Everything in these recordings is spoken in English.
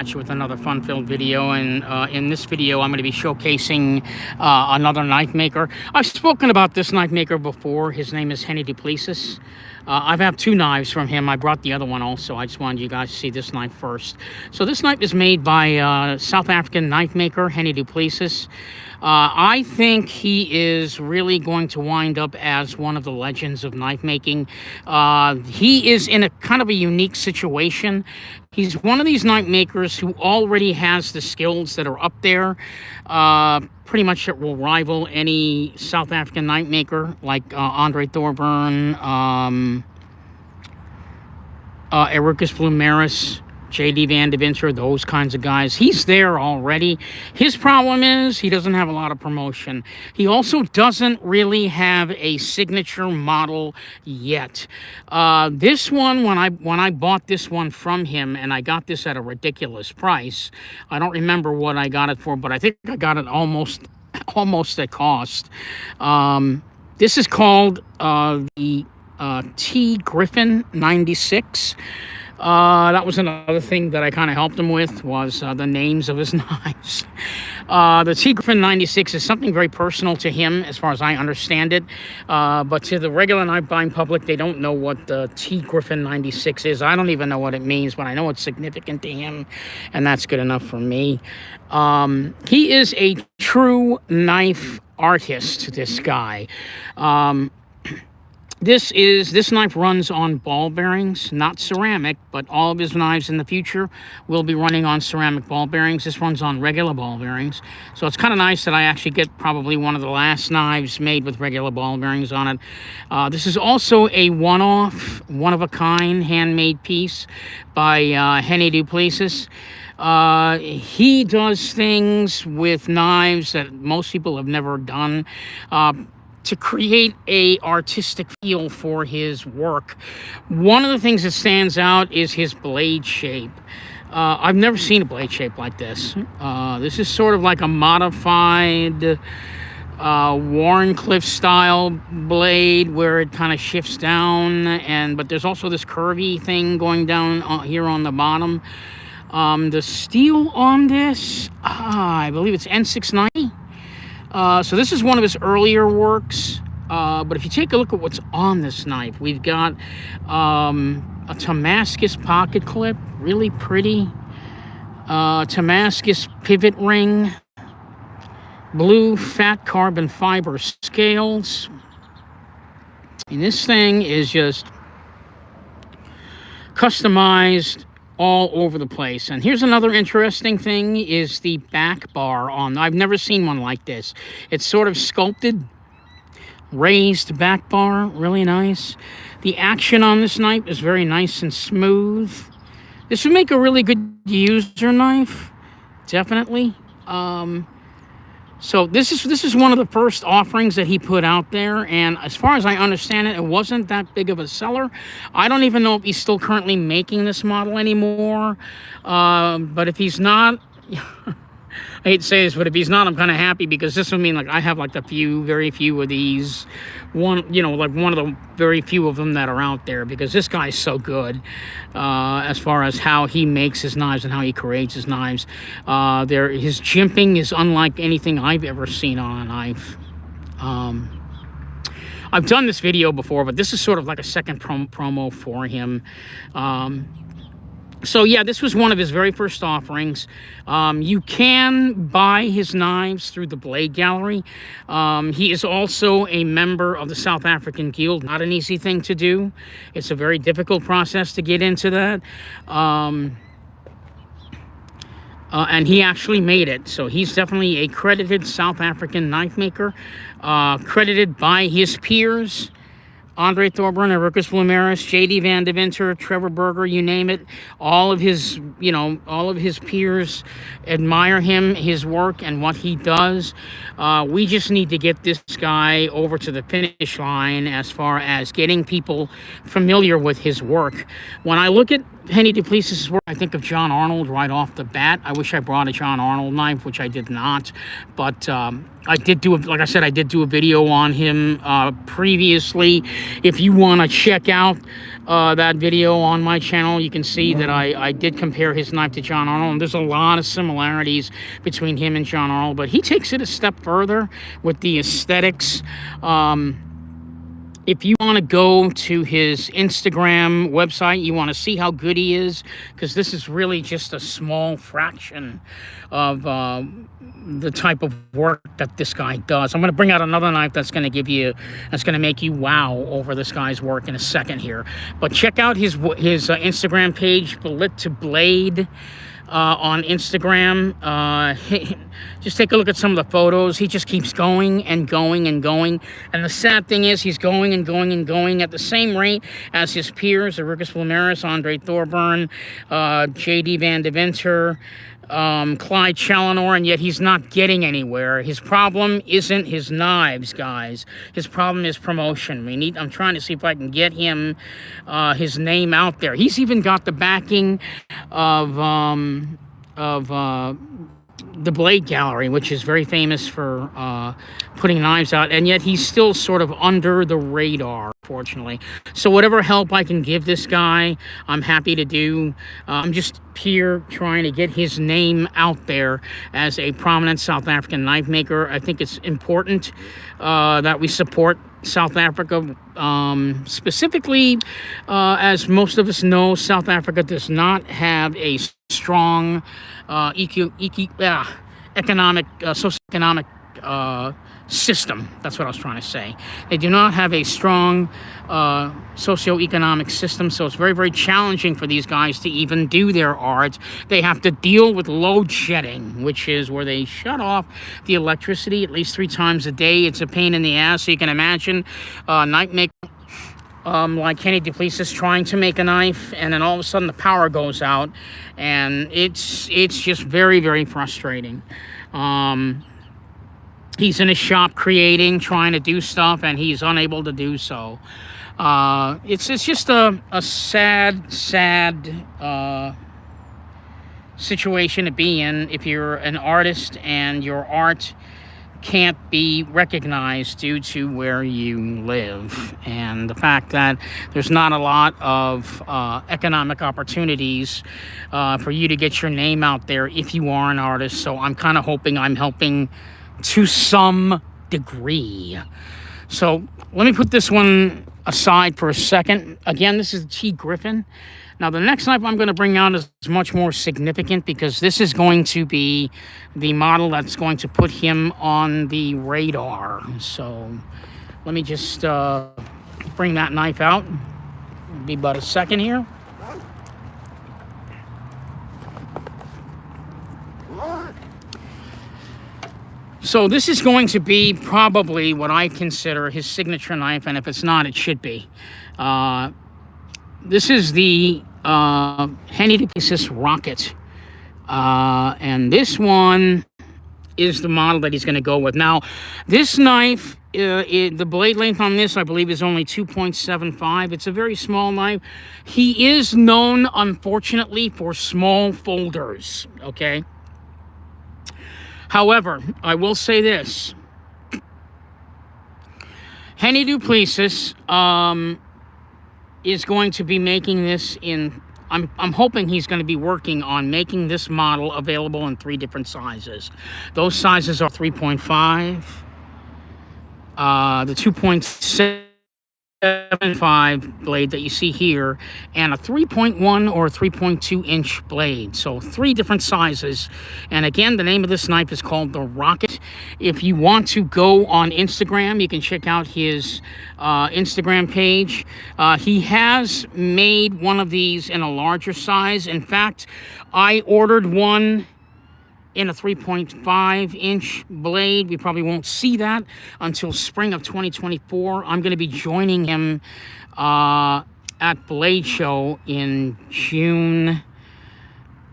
at you with another fun-filled video, and in this video I'm going to be showcasing another knife maker. I've spoken about this knife maker before. His name is Hennie Plesis. I've had two knives from him. I brought the other one also. I just wanted you guys to see this knife first. So this knife is made by South African knife maker Hennie Plesis. I think he is really going to wind up as one of the legends of knife making. He is in a kind of a unique situation. He's one of these knife makers who already has the skills that are up there. Pretty much it will rival any South African knife maker like Andre Thorburn, Ericus Blumeris, J.D. Van Deventer, those kinds of guys. He's there already. His problem is he doesn't have a lot of promotion. He also doesn't really have a signature model yet. This one, when I bought this one from him, and I got this at a ridiculous price. I don't remember what I got it for, but I think I got it almost at cost. This is called the T. Griffin 96. That was another thing that I kind of helped him with, was the names of his knives. The T. Griffin 96 is something very personal to him, as far as I understand it. But to the regular knife buying public, they don't know what the T. Griffin 96 is. I don't even know what it means, but I know it's significant to him, and that's good enough for me. He is a true knife artist, this guy. This knife runs on ball bearings, not ceramic, but all of his knives in the future will be running on ceramic ball bearings. This runs on regular ball bearings. So it's kind of nice that I actually get probably one of the last knives made with regular ball bearings on it. This is also a one-off, one-of-a-kind handmade piece by Hennie Plesis. He does things with knives that most people have never done. To create a artistic feel for his work. One of the things that stands out is his blade shape. I've never seen a blade shape like this. This is sort of like a modified Warncliffe style blade where it kind of shifts down, but there's also this curvy thing going down here on the bottom. The steel on this, I believe it's N690. So this is one of his earlier works, but if you take a look at what's on this knife, we've got a Damascus pocket clip, really pretty, Damascus pivot ring, blue fat carbon fiber scales, and this thing is just customized all over the place. And here's another interesting thing, is the back bar on. I've never seen one like this. It's sort of sculpted, raised back bar, really nice. The action on this knife is very nice and smooth. This would make a really good user knife, definitely. So this is one of the first offerings that he put out there, and as far as I understand it, it wasn't that big of a seller. I don't even know if he's still currently making this model anymore, but if he's not, I hate to say this, but if he's not, I'm kind of happy, because this would mean like I have like very few of these, like one of the very few of them that are out there, because this guy's so good as far as how he makes his knives and how he creates his knives. His jimping is unlike anything I've ever seen on a knife. I've done this video before, but this is sort of like a second promo for him. So yeah, this was one of his very first offerings. You can buy his knives through the Blade Gallery. He is also a member of the South African Guild. Not an easy thing to do. It's a very difficult process to get into that. And he actually made it. So he's definitely a credited South African knife maker, credited by his peers. Andre Thorburn, Ericus Blumeris, J.D. Van Deventer, Trevor Berger, you name it. All of his peers admire him, his work, and what he does. We just need to get this guy over to the finish line as far as getting people familiar with his work. When I look at Hennie Plesis work, I think of John Arnold right off the bat. I wish I brought a John Arnold knife, which I did not. But I did do, like I said, I did do a video on him previously. If you want to check out that video on my channel, you can see that I did compare his knife to John Arnold. And there's a lot of similarities between him and John Arnold, but he takes it a step further with the aesthetics. If you want to go to his Instagram website, you want to see how good he is, because this is really just a small fraction of the type of work that this guy does. I'm going to bring out another knife that's going to make you wow over this guy's work in a second here. But check out his Instagram page, Lit to Blade. On Instagram, just take a look at some of the photos. He just keeps going and going and going. And the sad thing is, he's going and going and going at the same rate as his peers, Ericus Plumeris, Andre Thorburn, J.D. Van Deventer, Clyde Challenor, and yet he's not getting anywhere. His problem isn't his knives, guys. His problem is promotion. I'm trying to see if I can get him his name out there. He's even got the backing of the Blade Gallery, which is very famous for putting knives out, and yet he's still sort of under the radar, fortunately. So whatever help I can give this guy, I'm happy to do. I'm just here trying to get his name out there as a prominent South African knife maker. I think it's important that we support South Africa, specifically, as most of us know, South Africa does not have a strong economic, socioeconomic system. That's what I was trying to say. They do not have a strong socioeconomic system, so it's very, very challenging for these guys to even do their art. They have to deal with load shedding, which is where they shut off the electricity at least 3 times a day. It's a pain in the ass. So you can imagine knife maker like Hennie Plesis trying to make a knife, and then all of a sudden the power goes out, and it's just very, very frustrating. He's in his shop creating, trying to do stuff, and he's unable to do so. It's just a sad situation to be in if you're an artist and your art can't be recognized due to where you live, and the fact that there's not a lot of economic opportunities for you to get your name out there if you are an artist. So I'm kind of hoping I'm helping to some degree. So let me put this one aside for a second. Again, this is the T. Griffin. Now, the next knife I'm going to bring out is much more significant, because this is going to be the model that's going to put him on the radar. So let me just bring that knife out. It'll be about a second here. So this is going to be probably what I consider his signature knife, and if it's not, it should be. This is the Hennie Plesis Rocket, and this one is the model that he's going to go with. Now, this knife, the blade length on this, I believe, is only 2.75. It's a very small knife. He is known, unfortunately, for small folders, okay? However, I will say this. Hennie Plesis is going to be making this in... I'm hoping he's going to be working on making this model available in 3 different sizes. Those sizes are 3.5, the 2.75 blade that you see here, and a 3.1 or 3.2 inch blade. So 3 different sizes. And again, the name of this knife is called the Rocket. If you want to go on Instagram, you can check out his Instagram page. He has made one of these in a larger size. In fact, I ordered one in a 3.5 inch blade. We probably won't see that until spring of 2024. I'm going to be joining him at Blade Show in June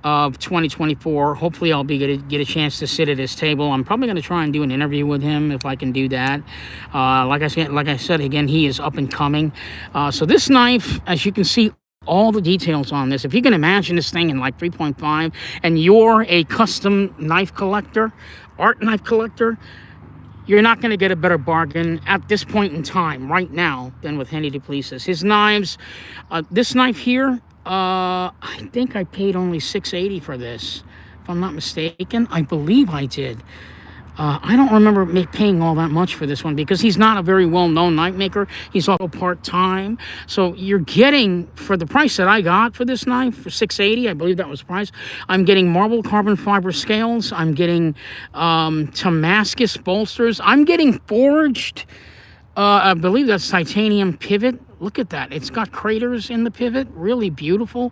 of 2024. Hopefully I'll be get a chance to sit at his table. I'm probably going to try and do an interview with him if I can do that. Like I said again, he is up and coming. So this knife, as you can see, all the details on this. If you can imagine this thing in like 3.5 and you're a custom knife collector, art knife collector, you're not going to get a better bargain at this point in time, right now, than with Hennie Plesis. His knives, this knife here, I think I paid only $6.80 for this, if I'm not mistaken. I believe I did. I don't remember paying all that much for this one because he's not a very well-known knife maker. He's also part-time. So you're getting, for the price that I got for this knife, for $6.80, I believe that was the price, I'm getting marble carbon fiber scales. I'm getting Damascus bolsters. I'm getting forged, I believe that's titanium pivot. Look at that. It's got craters in the pivot. Really beautiful.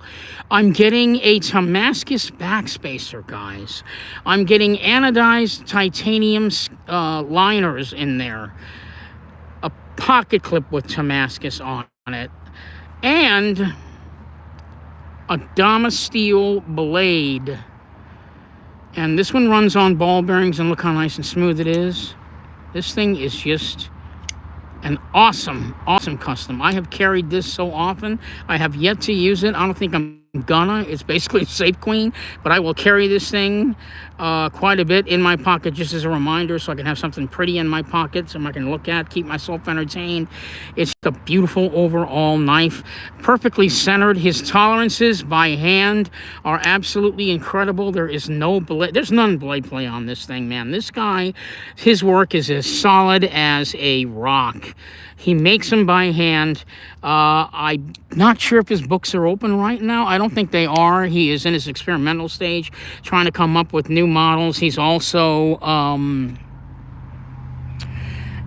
I'm getting a Damascus backspacer, guys. I'm getting anodized titanium liners in there. A pocket clip with Damascus on it. And a Damasteel blade. And this one runs on ball bearings, and look how nice and smooth it is. This thing is just an awesome custom. I have carried this so often. I have yet to use it. I don't think I'm gonna. It's basically a safe queen, but I will carry this thing quite a bit in my pocket just as a reminder, so I can have something pretty in my pocket so I can look at, keep myself entertained. It's a beautiful overall knife, perfectly centered. His tolerances by hand are absolutely incredible. There is no blade, there's none blade play on this thing, man. This guy, his work is as solid as a rock. He makes them by hand. I'm not sure if his books are open right now. I don't think they are. He is in his experimental stage, trying to come up with new models. He's also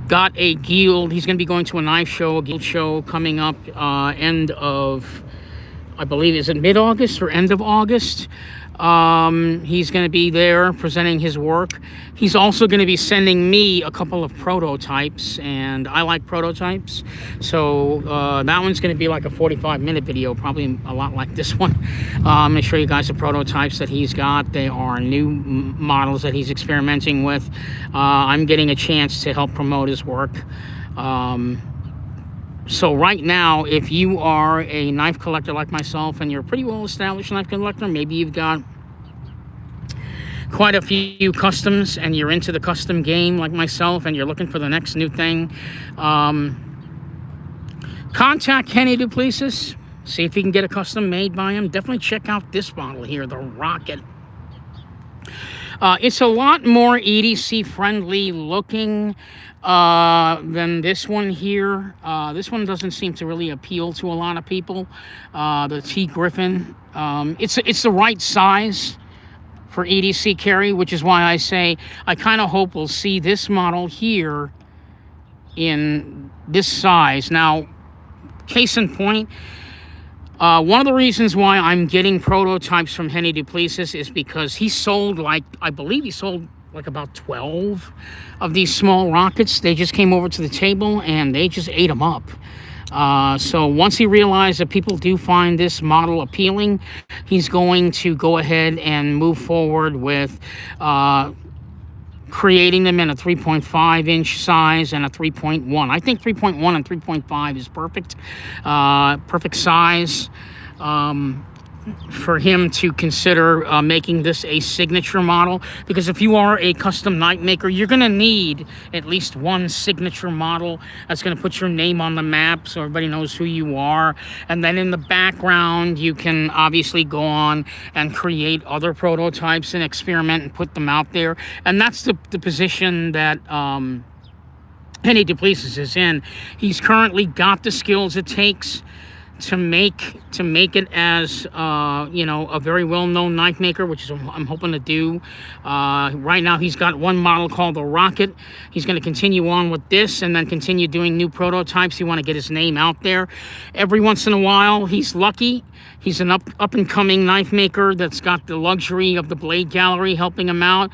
got a guild. He's going to be going to a knife show, a guild show coming up end of, I believe, is it mid-August or end of August? He's going to be there presenting his work. He's also going to be sending me a couple of prototypes, and I like prototypes. So that one's going to be like a 45-minute video, probably a lot like this one. I'm going to show you guys the prototypes that he's got. They are new models that he's experimenting with. I'm getting a chance to help promote his work. So right now, if you are a knife collector like myself and you're a pretty well-established knife collector, maybe you've got quite a few customs and you're into the custom game like myself and you're looking for the next new thing, contact Hennie Plesis. See if you can get a custom made by him. Definitely check out this model here, the Rocket. It's a lot more EDC friendly looking than this one here. This one doesn't seem to really appeal to a lot of people. The T Griffin. It's the right size for EDC carry, which is why I say I kind of hope we'll see this model here in this size. Now, case in point, one of the reasons why I'm getting prototypes from Hennie Plesis is because he sold I believe he sold about 12 of these small rockets. They just came over to the table and they just ate them up. So once he realized that people do find this model appealing, he's going to go ahead and move forward with creating them in a 3.5-inch size and a 3.1. I think 3.1 and 3.5 is perfect. Perfect size for him to consider making this a signature model, because if you are a custom knife maker, you're going to need at least one signature model that's going to put your name on the map so everybody knows who you are. And then in the background, you can obviously go on and create other prototypes and experiment and put them out there. And that's the position that Hennie Plesis is in. He's currently got the skills it takes to make it as a very well-known knife maker, which is what I'm hoping to do. Right now he's got one model called the Rocket. He's going to continue on with this and then continue doing new prototypes. He want to get his name out there. Every once in a while, he's lucky. He's an up-and-coming knife maker that's got the luxury of the Blade Gallery helping him out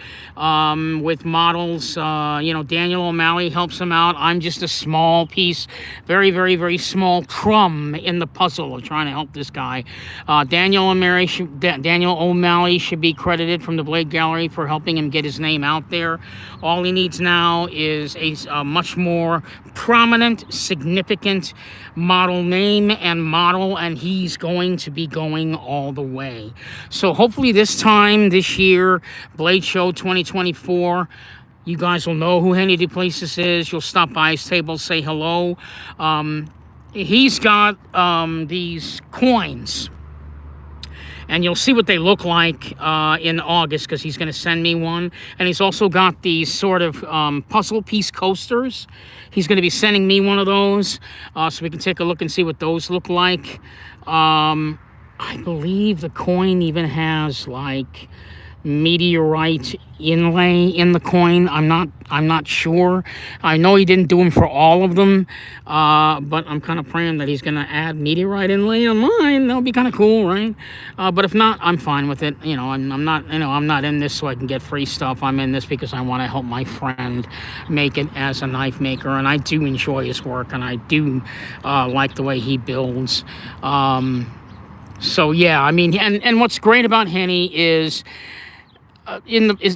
with models. Daniel O'Malley helps him out. I'm just a small piece, very, very, very small crumb in the puzzle of trying to help this guy. Daniel O'Malley should be credited from the Blade Gallery for helping him get his name out there. All he needs now is a much more prominent, significant model name and model, and he's going to be going all the way. So hopefully this time this year, Blade Show 2024, you guys will know who Hennie Plesis is. You'll stop by his table, say hello. He's got these coins, and you'll see what they look like in August, because he's going to send me one. And he's also got these sort of puzzle piece coasters. He's going to be sending me one of those, so we can take a look and see what those look like. I believe the coin even has like meteorite inlay in the coin. I'm not sure. I know he didn't do them for all of them, but I'm kind of praying that he's going to add meteorite inlay on mine. That'll be kind of cool, right? But if not, I'm fine with it. You know, I'm not in this so I can get free stuff. I'm in this because I want to help my friend make it as a knife maker, and I do enjoy his work, and I do like the way he builds. So yeah, I mean, and what's great about Hennie is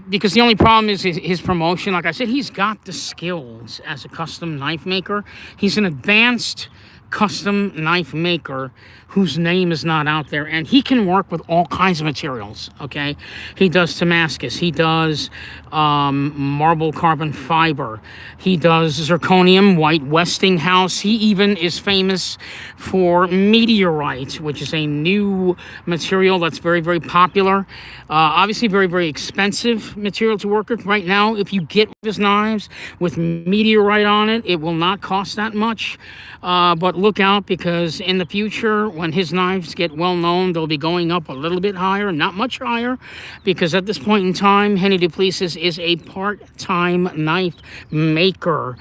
because the only problem is his promotion. Like I said, he's got the skills as a custom knife maker. He's an advanced custom knife maker whose name is not out there, and he can work with all kinds of materials. Okay, he does Damascus, he does marble carbon fiber, he does zirconium, white Westinghouse. He even is famous for meteorite, which is a new material that's very, very popular. Obviously very, very expensive material to work with right now. If you get his knives with meteorite on it, it will not cost that much. But look out, because in the future, when his knives get well known, they'll be going up a little bit higher, not much higher, because at this point in time, Hennie Plesis is a part-time knife maker.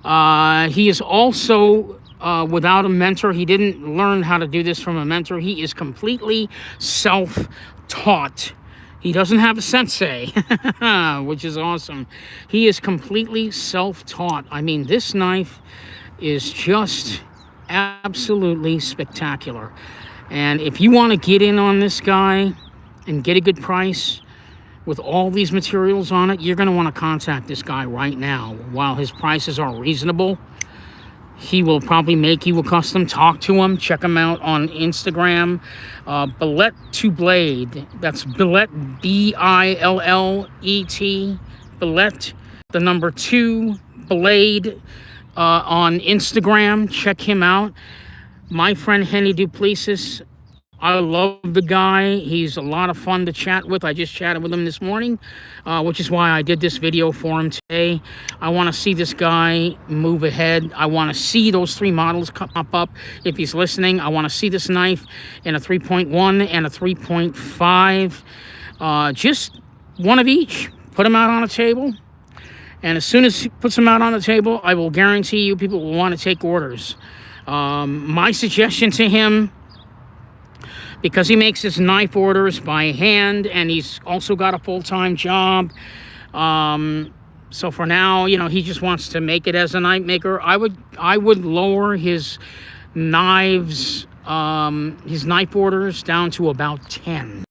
He is also without a mentor. He didn't learn how to do this from a mentor. He is completely self-taught. He doesn't have a sensei, which is awesome. He is completely self-taught. I mean, this knife is just absolutely spectacular. And if you want to get in on this guy and get a good price with all these materials on it, you're going to want to contact this guy right now while his prices are reasonable. He will probably make you a custom. Talk to him. Check him out on Instagram. Billet to Blade. That's Billet, B-I-L-L-E-T. Billet, the number 2, Blade. On Instagram, check him out. My friend Hennie Plesis, I love the guy. He's a lot of fun to chat with. I just chatted with him this morning, which is why I did this video for him today. I want to see this guy move ahead. I want to see those 3 models pop up. If he's listening, I want to see this knife in a 3.1 and a 3.5. Just one of each. Put them out on a table. And as soon as he puts them out on the table, I will guarantee you people will want to take orders. My suggestion to him, because he makes his knife orders by hand and he's also got a full-time job, so for now, you know, he just wants to make it as a knife maker. I would lower his knife orders down to about 10.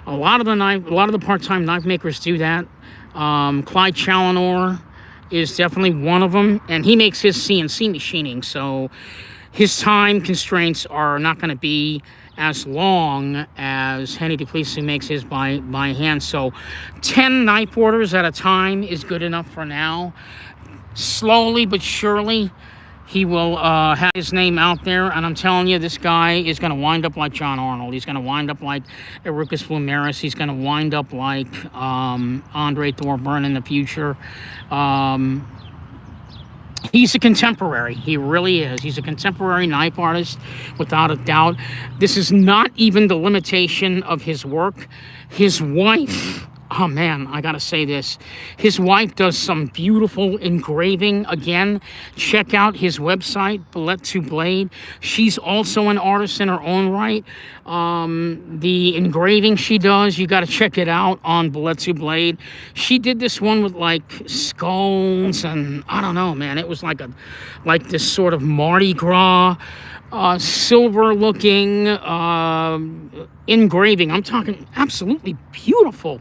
A lot of the part-time knife makers do that. Clyde Challenor is definitely one of them, and he makes his CNC machining, so his time constraints are not going to be as long as Hennie Plesis, who makes his by hand. So 10 knife orders at a time is good enough for now. Slowly but surely, he will have his name out there, and I'm telling you, this guy is going to wind up like John Arnold. He's going to wind up like Ericus Flumeris. He's going to wind up like Andre Thorburn in the future. He's a contemporary. He really is. He's a contemporary knife artist, without a doubt. This is not even the limitation of his work. His wife... Oh man, I gotta say this. His wife does some beautiful engraving. Again, check out his website, Billet to Blade. She's also an artist in her own right. The engraving she does, you gotta check it out on Billet to Blade. She did this one with like skulls and I don't know, man. It was like this sort of Mardi Gras silver looking engraving. I'm talking absolutely beautiful.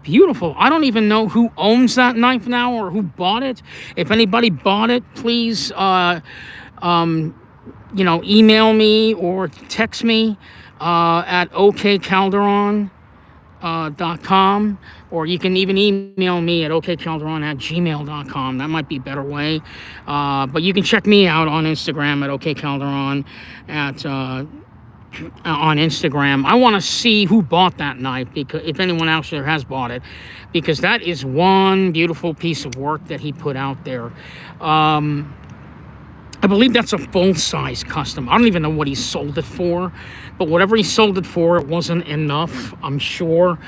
Beautiful. I don't even know who owns that knife now or who bought it. If anybody bought it, please, email me or text me at okcalderon.com, or you can even email me at okcalderon@gmail.com. That might be a better way. But you can check me out on Instagram at okcalderon on Instagram. I want to see who bought that knife, because if anyone else there has bought it, because that is one beautiful piece of work that he put out there. I believe that's a full-size custom. I don't even know what he sold it for, but whatever he sold it for, it wasn't enough, I'm sure.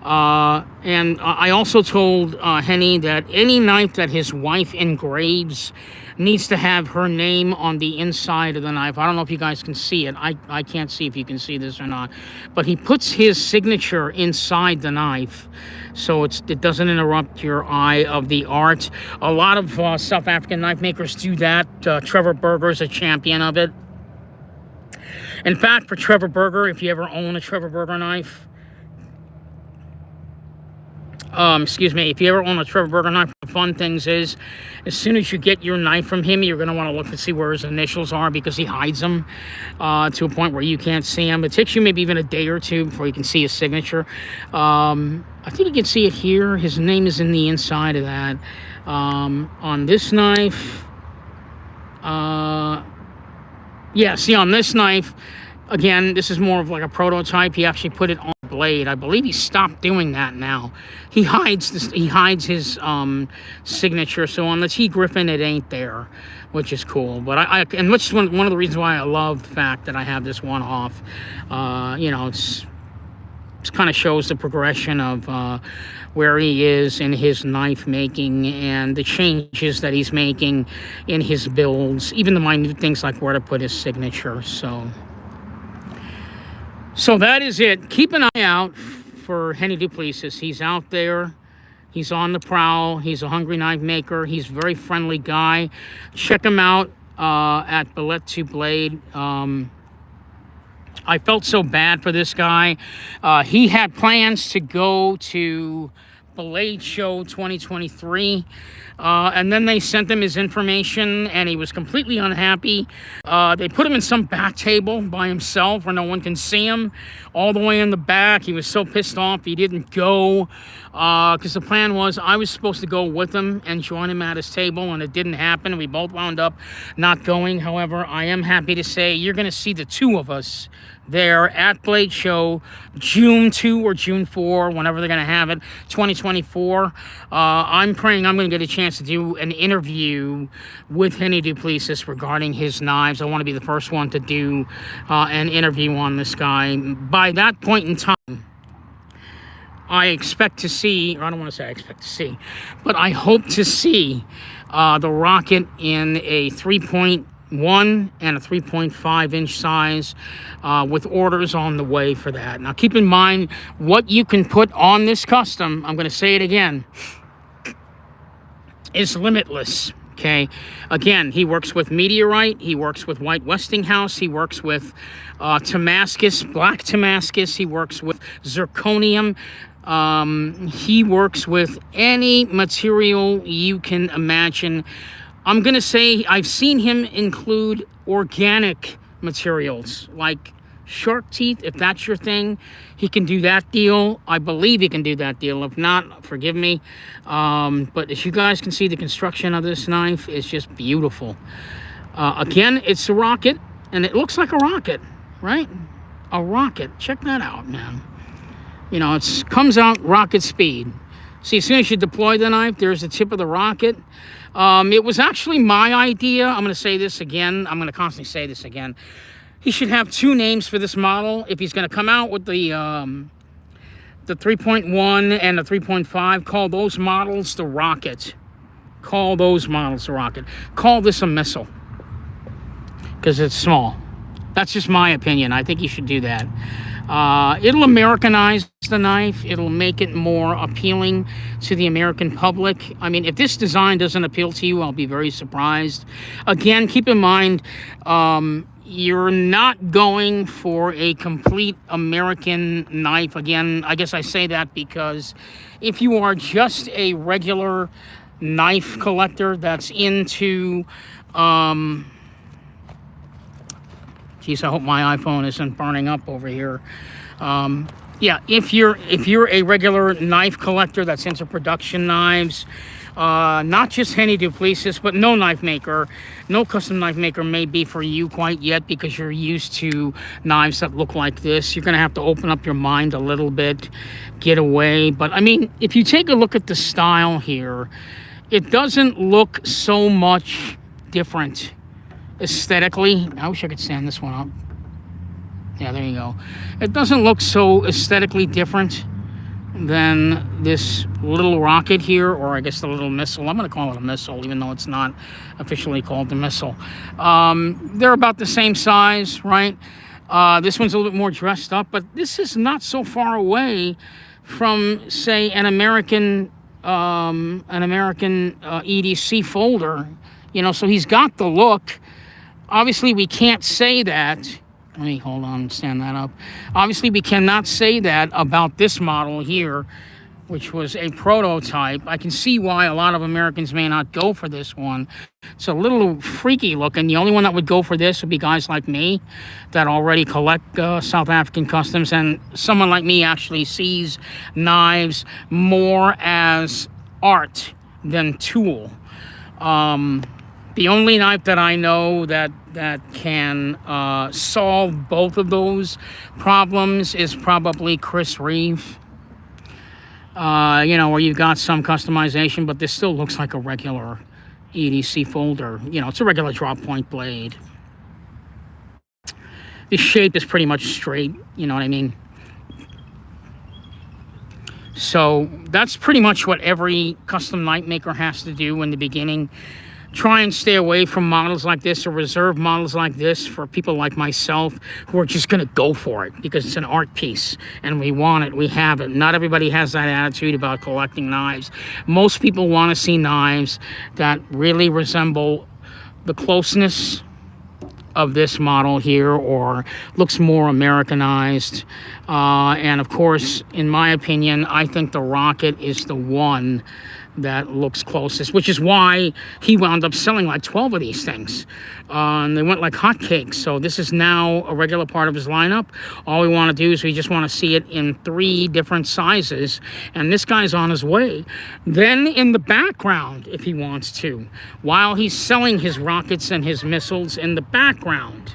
And I also told Hennie that any knife that his wife engraves needs to have her name on the inside of the knife. I don't know if you guys can see it. I can't see if you can see this or not. But he puts his signature inside the knife, so it doesn't interrupt your eye of the art. A lot of South African knife makers do that. Trevor Berger's a champion of it. In fact, for Trevor Berger, if you ever own a Trevor Berger knife, if you ever own a Trevor Berger knife, the fun things is, as soon as you get your knife from him, you're going to want to look to see where his initials are, because he hides them to a point where you can't see them. It takes you maybe even a day or two before you can see his signature. I think you can see it here. His name is in the inside of that. On this knife, see, on this knife, again, this is more of like a prototype. He actually put it on the blade. I believe he stopped doing that now. He hides this. He hides his signature. So on the T Griffin, it ain't there, which is cool. But and which is one of the reasons why I love the fact that I have this one off. It kind of shows the progression of where he is in his knife making and the changes that he's making in his builds, even the minute things like where to put his signature. So that is it. Keep an eye out for Hennie du Plessis. He's out there. He's on the prowl. He's a hungry knife maker. He's a very friendly guy. Check him out at Billet to Blade. I felt so bad for this guy. He had plans to go to Blade Show 2023, and then they sent him his information, and he was completely unhappy. They put him in some back table by himself where no one can see him, all the way in the back. He was so pissed off he didn't go, because the plan was I was supposed to go with him and join him at his table, and it didn't happen. We both wound up not going. However, I am happy to say you're going to see the two of us there at Blade Show, June 2 or June 4, whenever they're going to have it, 2024. I'm praying I'm going to get a chance to do an interview with Hennie du Plessis regarding his knives. I want to be the first one to do an interview on this guy. By that point in time, I expect to see, or I don't want to say I expect to see, but I hope to see the Rocket in a 3.1 and a 3.5 inch size, with orders on the way for that. Now keep in mind what you can put on this custom, I'm going to say it again, is limitless. Okay, again, he works with meteorite, he works with white Westinghouse, he works with Damascus, black Damascus, he works with zirconium, he works with any material you can imagine. I'm going to say I've seen him include organic materials like shark teeth. If that's your thing, he can do that deal. I believe he can do that deal. If not, forgive me. But as you guys can see, the construction of this knife is just beautiful. Again, it's a rocket, and it looks like a rocket, right? A rocket. Check that out, man. You know, it comes out rocket speed. See, as soon as you deploy the knife, there's the tip of the rocket. It was actually my idea. I'm going to say this again. I'm going to constantly say this again. He should have two names for this model. If he's going to come out with the 3.1 and the 3.5, call those models the Rocket. Call those models the Rocket. Call this a missile, because it's small. That's just my opinion. I think you should do that. It'll Americanize the knife. It'll make it more appealing to the American public. I mean, if this design doesn't appeal to you, I'll be very surprised. Again, keep in mind, you're not going for a complete American knife. Again, I guess I say that because if you are just a regular knife collector that's into, geez, I hope my iPhone isn't burning up over here. Yeah, if you're a regular knife collector that's into production knives, not just Hennie Plesis, but no knife maker, no custom knife maker may be for you quite yet, because you're used to knives that look like this. You're going to have to open up your mind a little bit, get away. But I mean, if you take a look at the style here, it doesn't look so much different aesthetically. I wish I could stand this one up. Yeah, there you go. It doesn't look so aesthetically different than this little rocket here, or I guess the little missile. I'm going to call it a missile, even though it's not officially called the missile. They're about the same size, right? This one's a little bit more dressed up, but this is not so far away from, say, an American EDC folder. You know, so he's got the look. Obviously, we can't say that. Let me hold on and stand that up. Obviously, we cannot say that about this model here, which was a prototype. I can see why a lot of Americans may not go for this one. It's a little freaky looking. The only one that would go for this would be guys like me that already collect South African customs, and someone like me actually sees knives more as art than tool. The only knife that I know that can solve both of those problems is probably Chris Reeve. You know, where you've got some customization, but this still looks like a regular EDC folder. You know, it's a regular drop point blade. The shape is pretty much straight, you know what I mean? So that's pretty much what every custom knife maker has to do in the beginning. Try and stay away from models like this, or reserve models like this for people like myself who are just going to go for it because it's an art piece and we want it, we have it. Not everybody has that attitude about collecting knives. Most people want to see knives that really resemble the closeness of this model here, or looks more Americanized. And of course, in my opinion, I think the Rocket is the one that looks closest, which is why he wound up selling like 12 of these things. And they went like hotcakes. So this is now a regular part of his lineup. All we want to do is we just want to see it in 3 different sizes. And this guy's on his way. Then in the background, if he wants to, while he's selling his rockets and his missiles in the background,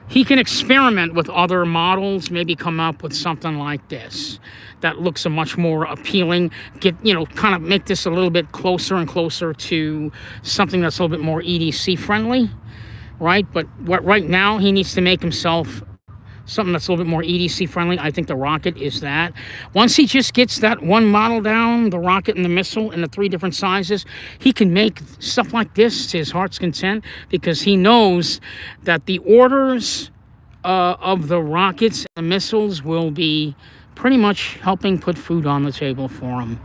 he can experiment with other models, maybe come up with something like this that looks a much more appealing, kind of make this a little bit closer and closer to something that's a little bit more EDC friendly, right? But right now he needs to make himself something that's a little bit more EDC friendly. I think the Rocket is that. Once he just gets that one model down, the Rocket and the missile in the 3 different sizes, he can make stuff like this to his heart's content, because he knows that the orders of the rockets and missiles will be pretty much helping put food on the table for him.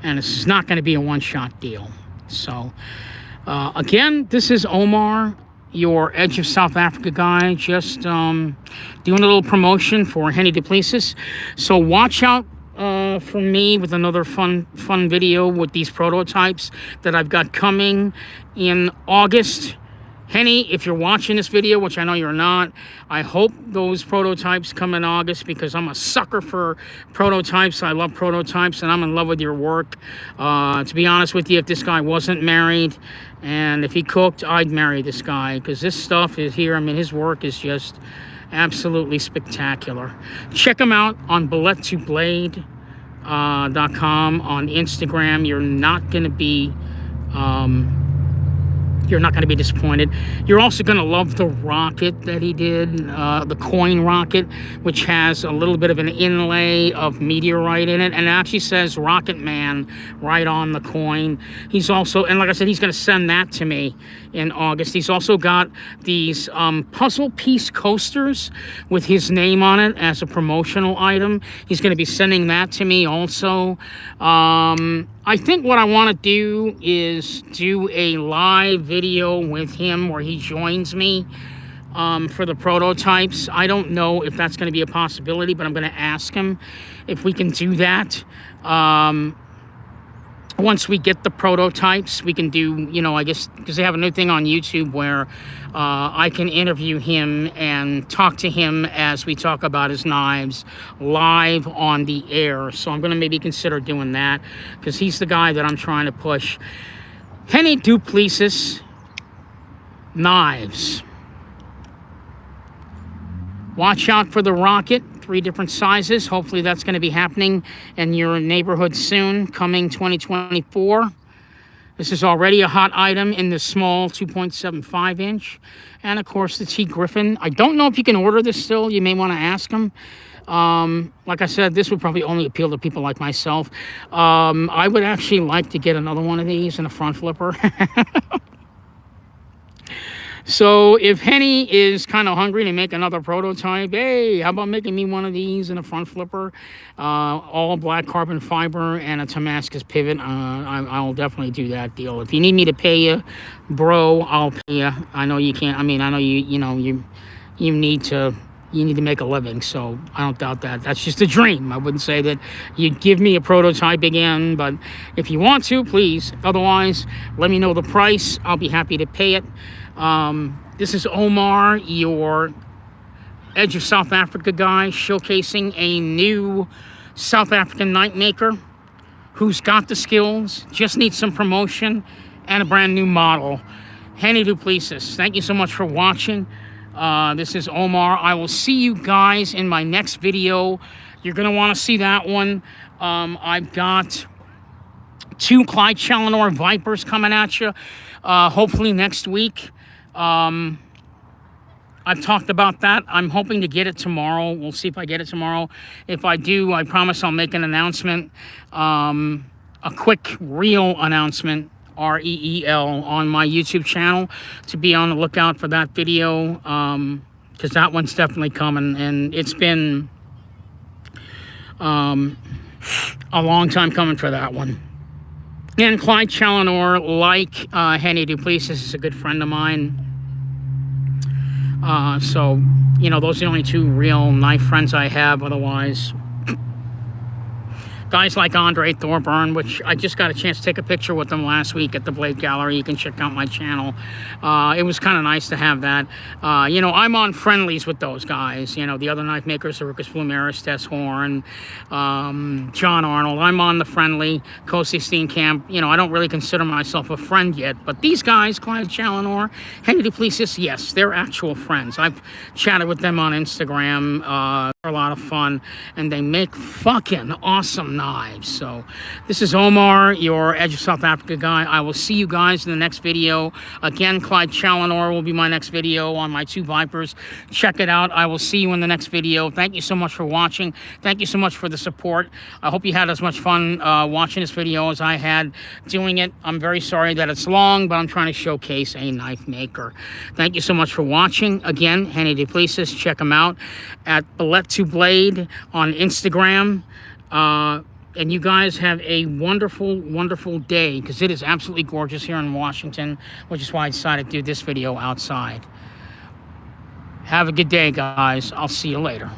And this is not going to be a one-shot deal. So, again, this is Omar, your Edge of South Africa guy, just doing a little promotion for Hennie Plesis. So watch out for me with another fun video with these prototypes that I've got coming in August. Hennie, if you're watching this video, which I know you're not, I hope those prototypes come in August, because I'm a sucker for prototypes. I love prototypes, and I'm in love with your work. To be honest with you, if this guy wasn't married and if he cooked, I'd marry this guy, because this stuff is here. I mean, his work is just absolutely spectacular. Check him out on bullet2blade.com, on Instagram. You're not going to be disappointed. You're also going to love the rocket that he did, the coin rocket, which has a little bit of an inlay of meteorite in it, and it actually says Rocket Man right on the coin. He's also, and like I said, he's going to send that to me in August. He's also got these puzzle piece coasters with his name on it as a promotional item. He's going to be sending that to me also. I think what I want to do is do a live video with him where he joins me for the prototypes. I don't know if that's going to be a possibility, but I'm going to ask him if we can do that. Once we get the prototypes, we can do, you know, I guess, because they have a new thing on YouTube where I can interview him and talk to him as we talk about his knives live on the air. So I'm going to maybe consider doing that because he's the guy that I'm trying to push. Hennie do Plesis knives. Watch out for the rocket. 3 different sizes. Hopefully that's going to be happening in your neighborhood soon, coming 2024. This is already a hot item in the small 2.75 inch. And of course the T Griffin. I don't know if you can order this still. You may want to ask them. Like I said, this would probably only appeal to people like myself. I would actually like to get another one of these in a front flipper. So if Hennie is kind of hungry to make another prototype, hey, how about making me one of these in a front flipper? All black carbon fiber and a Damascus pivot. I'll definitely do that deal. If you need me to pay you, bro, I'll pay you. I know you can't. I mean, I know you need to make a living, so I don't doubt that. That's just a dream. I wouldn't say that you'd give me a prototype again, but if you want to, please. Otherwise, let me know the price. I'll be happy to pay it. This is Omar, your Edge of South Africa guy, showcasing a new South African knife maker who's got the skills, just needs some promotion, and a brand new model. Hennie do Plesis. Thank you so much for watching. This is Omar. I will see you guys in my next video. You're going to want to see that one. I've got 2 Clyde Challenor Vipers coming at you, hopefully next week. I've talked about that. I'm hoping to get it tomorrow. We'll see if I get it tomorrow. If I do, I promise I'll make an announcement, a quick, real announcement, REEL, on my YouTube channel, to be on the lookout for that video, because that one's definitely coming, and it's been a long time coming for that one. And Clyde Challenor, like Hennie do Plesis, is a good friend of mine. So, you know, those are the only 2 real knife friends I have. Otherwise, guys like Andre Thorburn, which I just got a chance to take a picture with them last week at the Blade Gallery. You can check out my channel. It was kind of nice to have that. You know, I'm on friendlies with those guys. You know, the other knife makers, Lucas Blumeris, Tess Horn, John Arnold. I'm on the friendly. Kosi Steenkamp. You know, I don't really consider myself a friend yet. But these guys, Clyde Challenor, Hennie do Plesis, yes, they're actual friends. I've chatted with them on Instagram. They're a lot of fun. And they make fucking awesome knives. So this is Omar, your Edge of South Africa guy. I will see you guys in the next video. Again, Clyde Challenor will be my next video on my 2 Vipers. Check it out. I will see you in the next video. Thank you so much for watching. Thank you so much for the support. I hope you had as much fun watching this video as I had doing it. I'm very sorry that it's long, but I'm trying to showcase a knife maker. Thank you so much for watching. Again, Hennie do Plesis. Check them out at Billet2Blade on Instagram. And you guys have a wonderful, wonderful day, because it is absolutely gorgeous here in Washington, which is why I decided to do this video outside. Have a good day, guys. I'll see you later.